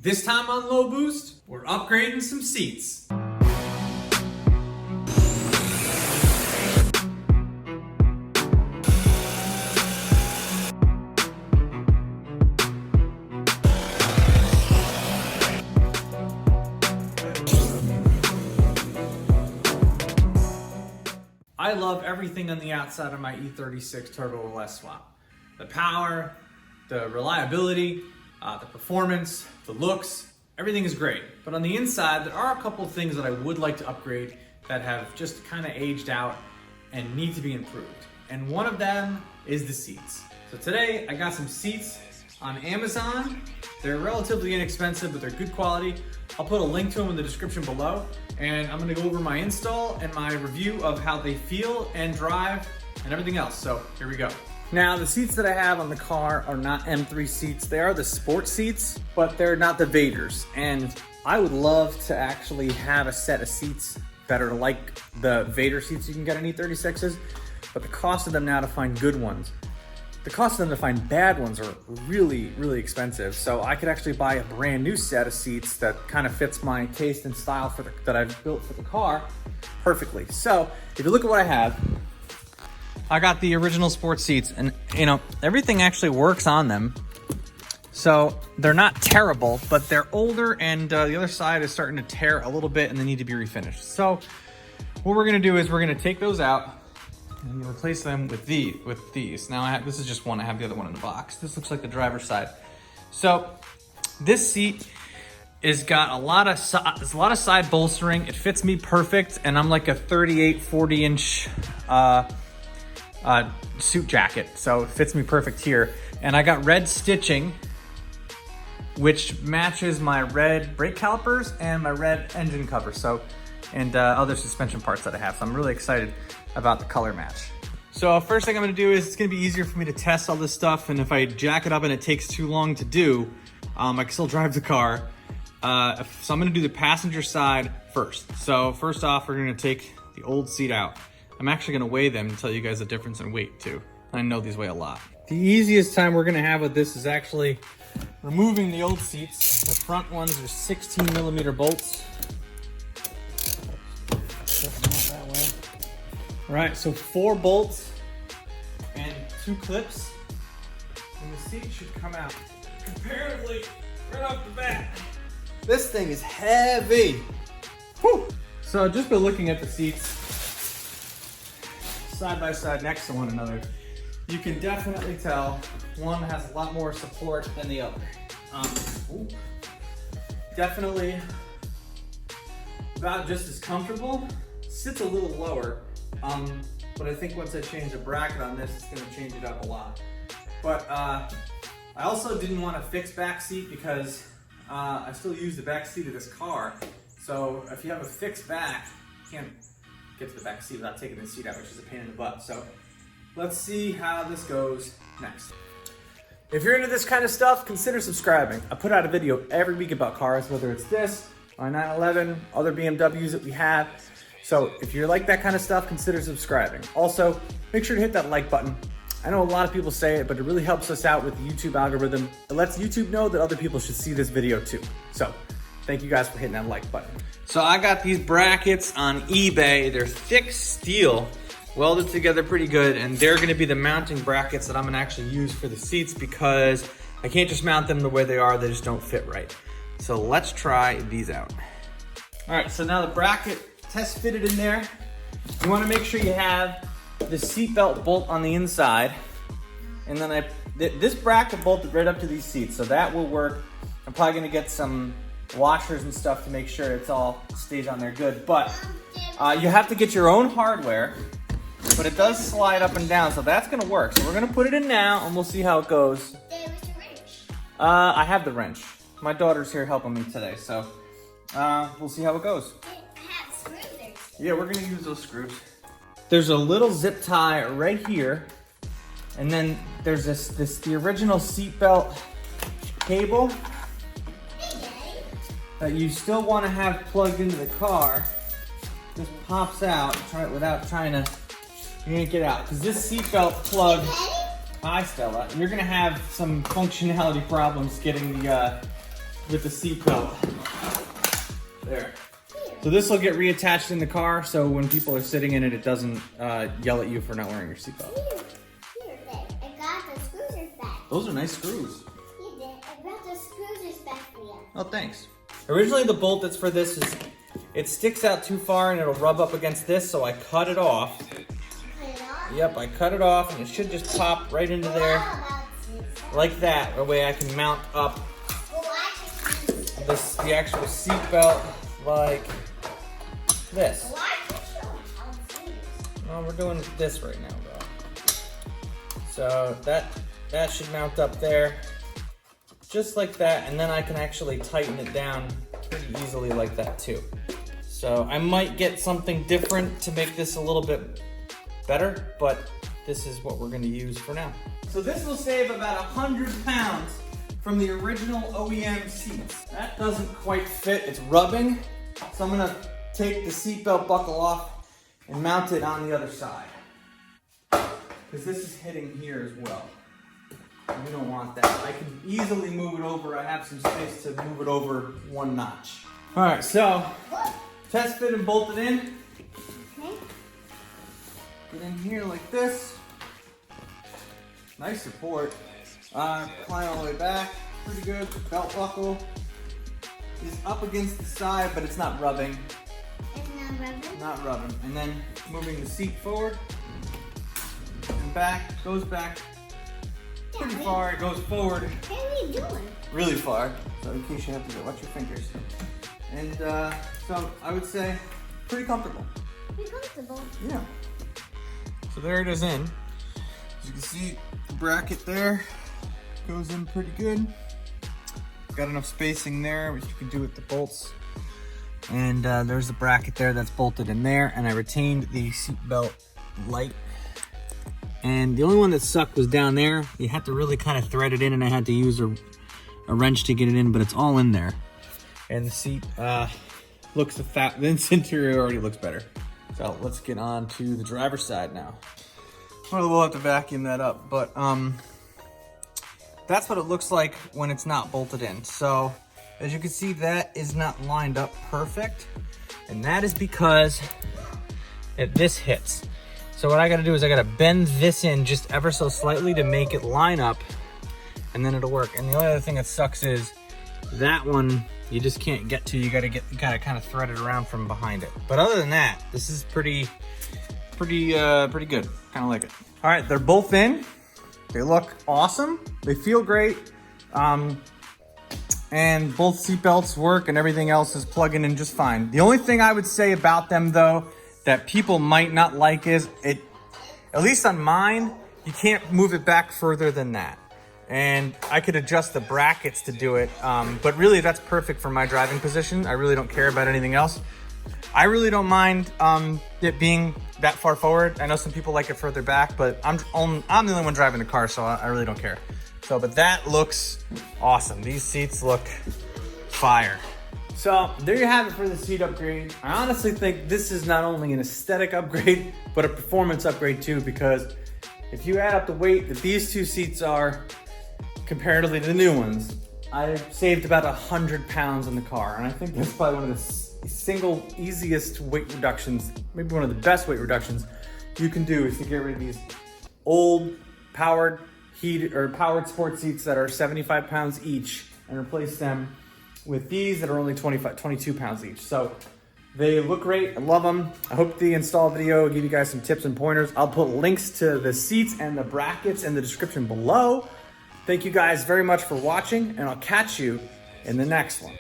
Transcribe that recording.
This time on Low Boost, we're upgrading some seats. I love everything on the outside of my E36 Turbo LS swap. The power, the reliability, the performance, the looks, everything is great. But on the inside, there are a couple of things that I would like to upgrade that have just kind of aged out and need to be improved. And one of them is the seats. So today I got some seats on Amazon. They're relatively inexpensive, but they're good quality. I'll put a link to them in the description below. And I'm gonna go over my install and my review of how they feel and drive and everything else. So here we go. Now, the seats that I have on the car are not M3 seats. They are the sport seats, but they're not the Vaders. And I would love to actually have a set of seats that are like the Vader seats you can get on E36s, but the cost of them now to find good ones, the cost of them to find bad ones are really, really expensive. So I could actually buy a brand new set of seats that kind of fits my taste and style that I've built for the car perfectly. So if you look at what I have, I got the original sports seats, and you know, everything actually works on them. So they're not terrible, but they're older, and the other side is starting to tear a little bit and they need to be refinished. So what we're gonna do is we're gonna take those out and replace them with these. Now this is just one, I have the other one in the box. This looks like the driver's side. So this seat is got a lot of side bolstering. It fits me perfect, and I'm like a 38, 40 inch suit jacket, so it fits me perfect here. And I got red stitching, which matches my red brake calipers and my red engine cover, so, and other suspension parts that I have. So I'm really excited about the color match. So first thing I'm gonna do is, it's gonna be easier for me to test all this stuff, and if I jack it up and it takes too long to do, I can still drive the car. So I'm gonna do the passenger side first. So first off, we're gonna take the old seat out. I'm actually gonna weigh them and tell you guys the difference in weight too. I know these weigh a lot. The easiest time we're gonna have with this is actually removing the old seats. The front ones are 16 millimeter bolts. Put them out that way. All right, so 4 bolts and 2 clips, and the seat should come out comparatively right off the bat. This thing is heavy. Whew. So just by looking at the seats side by side next to one another, you can definitely tell one has a lot more support than the other. Definitely about just as comfortable. Sits a little lower, but I think once I change the bracket on this, it's gonna change it up a lot. But I also didn't want a fixed back seat because I still use the back seat of this car. So if you have a fixed back, you can't get to the back seat without taking the seat out, which is a pain in the butt. So let's see how this goes next. If you're into this kind of stuff, consider subscribing. I put out a video every week about cars, whether it's this, my 911, other BMWs that we have. So if you're like that kind of stuff, consider subscribing. Also, make sure to hit that like button. I know a lot of people say it, but it really helps us out with the YouTube algorithm. It lets YouTube know that other people should see this video too. So thank you guys for hitting that like button. So I got these brackets on eBay. They're thick steel, welded together pretty good, and they're gonna be the mounting brackets that I'm gonna actually use for the seats because I can't just mount them the way they are, they just don't fit right. So let's try these out. All right, so now the bracket test fitted in there. You wanna make sure you have the seatbelt bolt on the inside, and then this bracket bolted right up to these seats, so that will work. I'm probably gonna get some washers and stuff to make sure it's all stays on there good, but you have to get your own hardware, but it does slide up and down, so that's gonna work. So we're gonna put it in now and we'll see how it goes. There was the wrench. I have the wrench. My daughter's here helping me today, so we'll see how it goes. I have screws. Yeah, we're gonna use those screws. There's a little zip tie right here, and then there's the original seatbelt cable that you still want to have plugged into the car. Just pops out. Try it without trying to yank it out, because this seatbelt plug. Hi, Stella. You're gonna have some functionality problems getting the with the seat belt. There. So this will get reattached in the car, so when people are sitting in it, it doesn't yell at you for not wearing your seatbelt. Here, babe. I got the screws back. Those are nice screws. You did. I brought the screws back for you. Oh, thanks. Originally, the bolt that's for this is, it sticks out too far and it'll rub up against this, so I cut it off. Put it on. Yep, I cut it off, and it should just pop right into there, like that. That way I can mount up the actual seat belt like this. Well, we're doing this right now, bro. So that should mount up there, just like that, and then I can actually tighten it down pretty easily like that too. So I might get something different to make this a little bit better, but this is what we're gonna use for now. So this will save about 100 pounds from the original OEM seats. That doesn't quite fit, it's rubbing. So I'm gonna take the seatbelt buckle off and mount it on the other side. Because this is hitting here as well. We don't want that. I can easily move it over. I have some space to move it over one notch. All right, so test fit and bolt it in. Okay. Get in here like this. Nice support. Climb all the way back. Pretty good. Belt buckle is up against the side, but it's not rubbing. It's not rubbing? Not rubbing. And then moving the seat forward and back. Goes back pretty far. It goes forward What are you doing? really far. So in case you have to go, watch your fingers. And so I would say pretty comfortable. Pretty comfortable. Yeah. So there it is in. As you can see, the bracket there goes in pretty good. Got enough spacing there, which you can do with the bolts. And there's the bracket there that's bolted in there. And I retained the seatbelt light. And the only one that sucked was down there. You had to really kind of thread it in, and I had to use a wrench to get it in, but it's all in there. And the seat looks the interior already looks better. So let's get on to the driver's side now. Well, we'll have to vacuum that up, but that's what it looks like when it's not bolted in. So as you can see, that is not lined up perfect, and that is because this hits. So what I gotta do is I gotta bend this in just ever so slightly to make it line up, and then it'll work. And the only other thing that sucks is that one you just can't get to. You gotta kind of thread it around from behind it. But other than that, this is pretty good. Kind of like it. All right, they're both in. They look awesome. They feel great. And both seat belts work, and everything else is plugging in just fine. The only thing I would say about them, though, that people might not like is at least on mine, you can't move it back further than that. And I could adjust the brackets to do it, but really that's perfect for my driving position. I really don't care about anything else. I really don't mind it being that far forward. I know some people like it further back, but I'm the only one driving the car, so I really don't care. So, but that looks awesome. These seats look fire. So there you have it for the seat upgrade. I honestly think this is not only an aesthetic upgrade, but a performance upgrade too, because if you add up the weight that these two seats are comparatively to the new ones, I saved about 100 pounds in the car. And I think that's probably one of the single easiest weight reductions, maybe one of the best weight reductions you can do, is to get rid of these old powered sport seats that are 75 pounds each and replace them with these that are only 22 pounds each. So they look great. I love them. I hope the install video will give you guys some tips and pointers. I'll put links to the seats and the brackets in the description below. Thank you guys very much for watching, and I'll catch you in the next one.